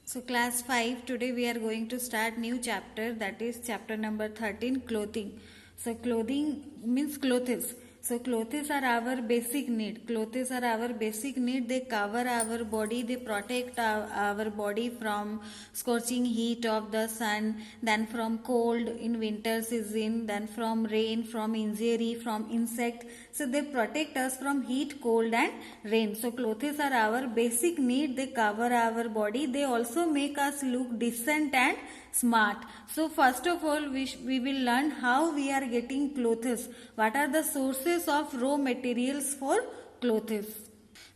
So class 5, today we are going to start new chapter, that is chapter number 13, clothing. So clothing means clothes. So clothes are our basic need. Clothes are our basic need. They cover our body. They protect our body from scorching heat of the sun, then from cold in winter season, then from rain, from injury, from insect. So they protect us from heat, cold and rain. So clothes are our basic need. They cover our body. They also make us look decent and smart. So first of all, we will learn how we are getting clothes. What are the sources of raw materials for clothes?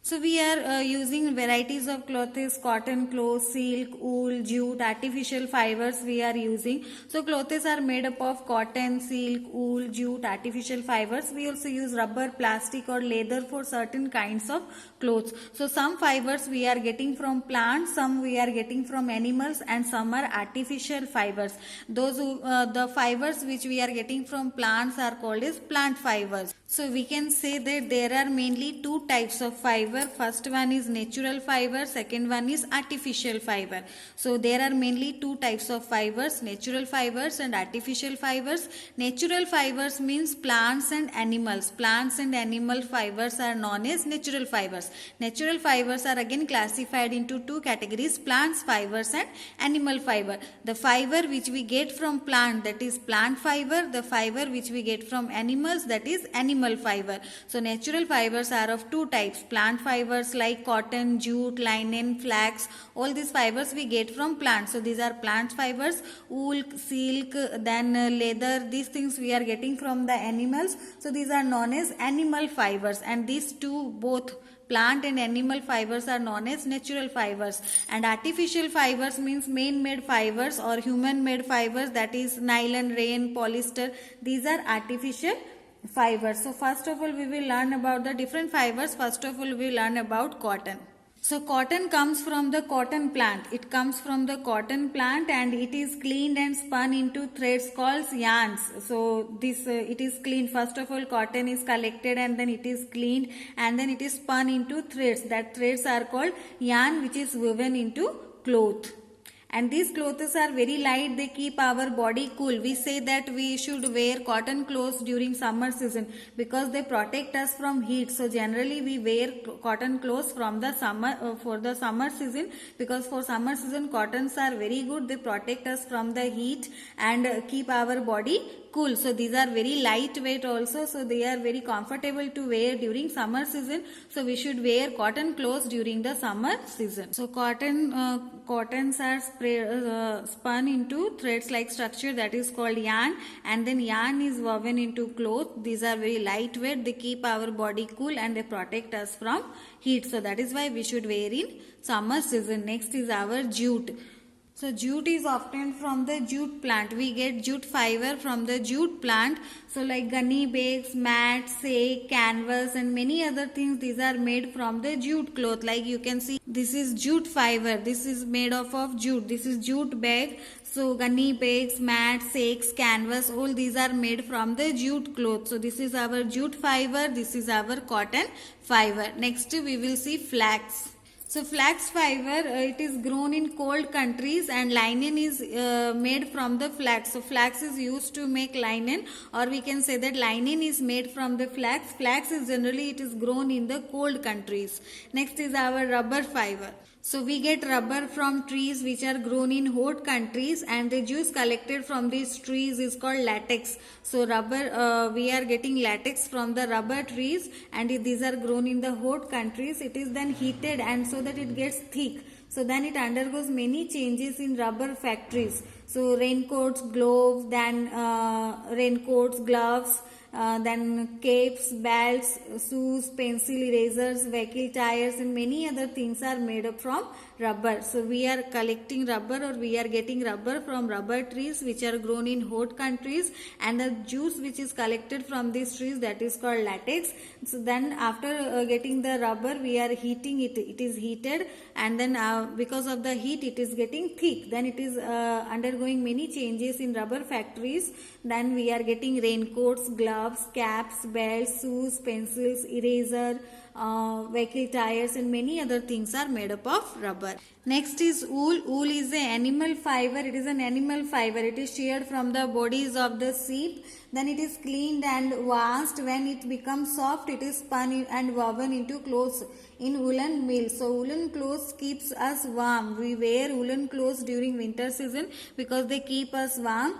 So we are using varieties of clothes: cotton clothes, silk, wool, jute, artificial fibers we are using. So clothes are made up of cotton, silk, wool, jute, artificial fibers. We also use rubber, plastic or leather for certain kinds of clothes. So some fibers we are getting from plants, some we are getting from animals, and some are artificial fibers. The fibers which we are getting from plants are called as plant fibers. So we can say that there are mainly two types of fiber. First one is natural fiber, second one is artificial fiber. So there are mainly two types of fibers: natural fibers and artificial fibers. Natural fibers means plants and animals. Plants and animal fibers are known as natural fibers. Natural fibers are again classified into two categories: plants fibers and animal fiber. The fiber which we get from plant, that is plant fiber. The fiber which we get from animals, that is animal fiber. So natural fibers are of two types: plant fibers like cotton, jute, linen, flax. All these fibers we get from plants. So these are plant fibers. Wool, silk, then leather, these things we are getting from the animals. So these are known as animal fibers, and these two, both plant and animal fibers, are known as natural fibers. And artificial fibers means man-made fibers or human-made fibers, that is nylon, rayon, polyester. These are artificial fibers. So first of all we will learn about the different fibers. First of all we will learn about cotton. So cotton comes from the cotton plant. It comes from the cotton plant and it is cleaned and spun into threads called yarns. So this it is cleaned. First of all, cotton is collected and then it is cleaned and then it is spun into threads. That threads are called yarn, which is woven into cloth. And these clothes are very light. They keep our body cool. We say that we should wear cotton clothes during summer season because they protect us from heat. So generally we wear cotton clothes from the summer for the summer season, because for summer season cottons are very good. They protect us from the heat and keep our body cool. So these are very lightweight also, so they are very comfortable to wear during summer season. So we should wear cotton clothes during the summer season. So cottons are spun into threads like structure, that is called yarn, and then yarn is woven into cloth. These are very lightweight. They keep our body cool and they protect us from heat. So that is why we should wear in summer season. Next is our jute. So jute is obtained from the jute plant. We get jute fiber from the jute plant. So like gunny bags, mats, sack, canvas and many other things, these are made from the jute cloth. Like you can see, this is jute fiber. This is made of jute. This is jute bag. So gunny bags, mats, sacks, canvas, all these are made from the jute cloth. So this is our jute fiber. This is our cotton fiber. Next we will see flax. So flax fiber, it is grown in cold countries and linen is made from the flax. So flax is used to make linen, or we can say that linen is made from the flax. Flax is generally, it is grown in the cold countries. Next is our rubber fiber. So we get rubber from trees which are grown in hot countries, and the juice collected from these trees is called latex. So rubber, we are getting latex from the rubber trees, and these are grown in the hot countries. It is then heated and so that it gets thick. So then it undergoes many changes in rubber factories. So raincoats, gloves, then gloves, then capes, belts, shoes, pencil erasers, vehicle tires and many other things are made up from rubber. So we are collecting rubber, or we are getting rubber from rubber trees which are grown in hot countries, and the juice which is collected from these trees, that is called latex. So then after getting the rubber, we are heating it. It is heated and then because of the heat it is getting thick. Then it is undergoing many changes in rubber factories. Then we are getting raincoats, gloves, caps, belts, shoes, pencils, eraser, vehicle tires and many other things are made up of rubber. Next is wool. Wool is an animal fiber. It is an animal fiber. It is sheared from the bodies of the sheep. Then it is cleaned and washed. When it becomes soft, it is spun and woven into clothes in woolen mills. So woolen clothes keeps us warm. We wear woolen clothes during winter season because they keep us warm.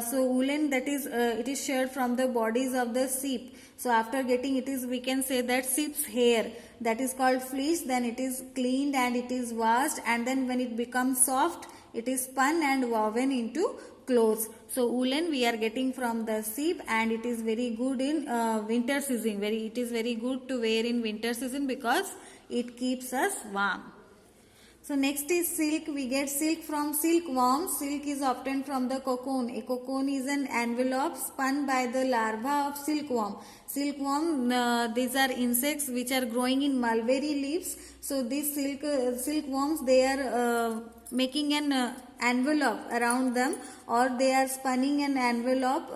So woolen, that is it is sheared from the bodies of the sheep. So after getting it is, we can say that sheep's hair, that is called fleece. Then it is cleaned and it is washed, and then when it becomes soft, it is spun and woven into clothes. So woolen we are getting from the sheep, and it is very good in winter season. It is very good to wear in winter season because it keeps us warm. So next is silk. We get silk from silkworms. Silk is obtained from the cocoon. A cocoon is an envelope spun by the larva of silkworm. Silkworm, these are insects which are growing in mulberry leaves. So these silkworms, they are making an envelope around them, or they are spinning an envelope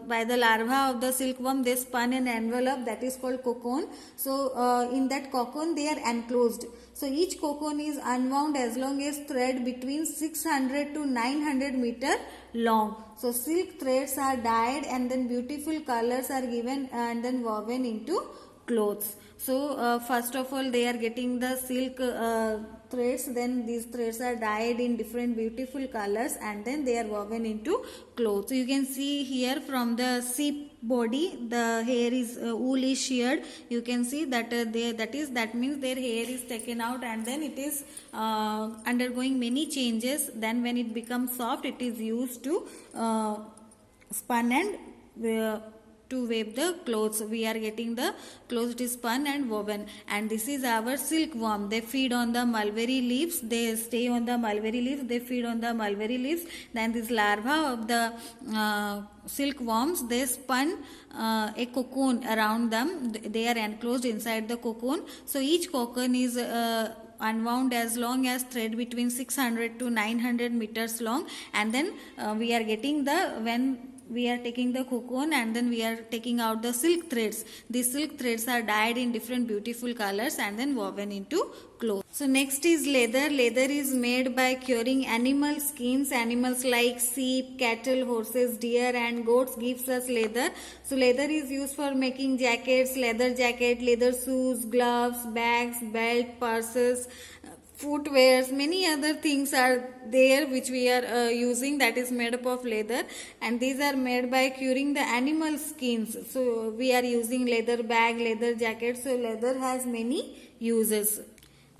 by the larva of the silkworm. They spun an envelope, that is called cocoon. So in that cocoon they are enclosed. So each cocoon is unwound as long as thread between 600 to 900 meter long. So silk threads are dyed and then beautiful colors are given and then woven into clothes. So first of all they are getting the silk threads, then these threads are dyed in different beautiful colors and then they are woven into clothes. So you can see here from the sheep body, the hair is wool is sheared. You can see that that means their hair is taken out and then it is undergoing many changes. Then when it becomes soft, it is used to spun and to weave the clothes. We are getting the clothes, it is spun and woven. And this is our silkworm. They feed on the mulberry leaves. They stay on the mulberry leaves. They feed on the mulberry leaves. Then this larva of the silkworms, they spun a cocoon around them. They are enclosed inside the cocoon. So each cocoon is unwound as long as thread between 600 to 900 meters long. And then we are getting when we are taking the cocoon and then we are taking out the silk threads. These silk threads are dyed in different beautiful colors and then woven into clothes. So next is leather. Leather is made by curing animal skins. Animals like sheep, cattle, horses, deer and goats gives us leather. So leather is used for making jackets, leather jacket, leather shoes, gloves, bags, belt, purses, footwears, many other things are there which we are using, that is made up of leather, and these are made by curing the animal skins. So we are using leather bag, leather jacket. So leather has many uses.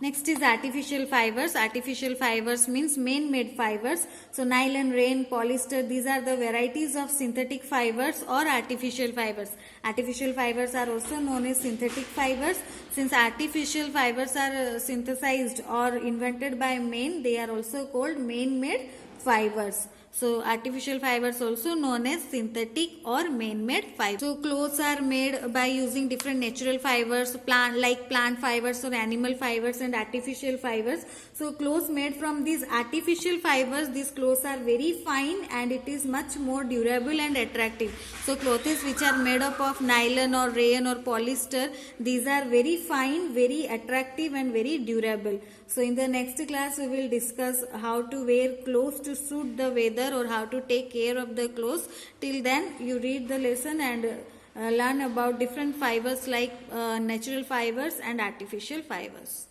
Next is artificial fibers. Artificial fibers means man-made fibers. So nylon, rayon, polyester, these are the varieties of synthetic fibers or artificial fibers. Artificial fibers are also known as synthetic fibers. Since artificial fibers are synthesized or invented by man, they are also called man-made fibers. So artificial fibers also known as synthetic or man-made fibers. So clothes are made by using different natural fibers, plant fibers or animal fibers and artificial fibers. So clothes made from these artificial fibers, these clothes are very fine and it is much more durable and attractive. So clothes which are made up of nylon or rayon or polyester, these are very fine, very attractive and very durable. So in the next class we will discuss how to wear clothes to suit the weather or how to take care of the clothes. Till then you read the lesson and learn about different fibers like natural fibers and artificial fibers.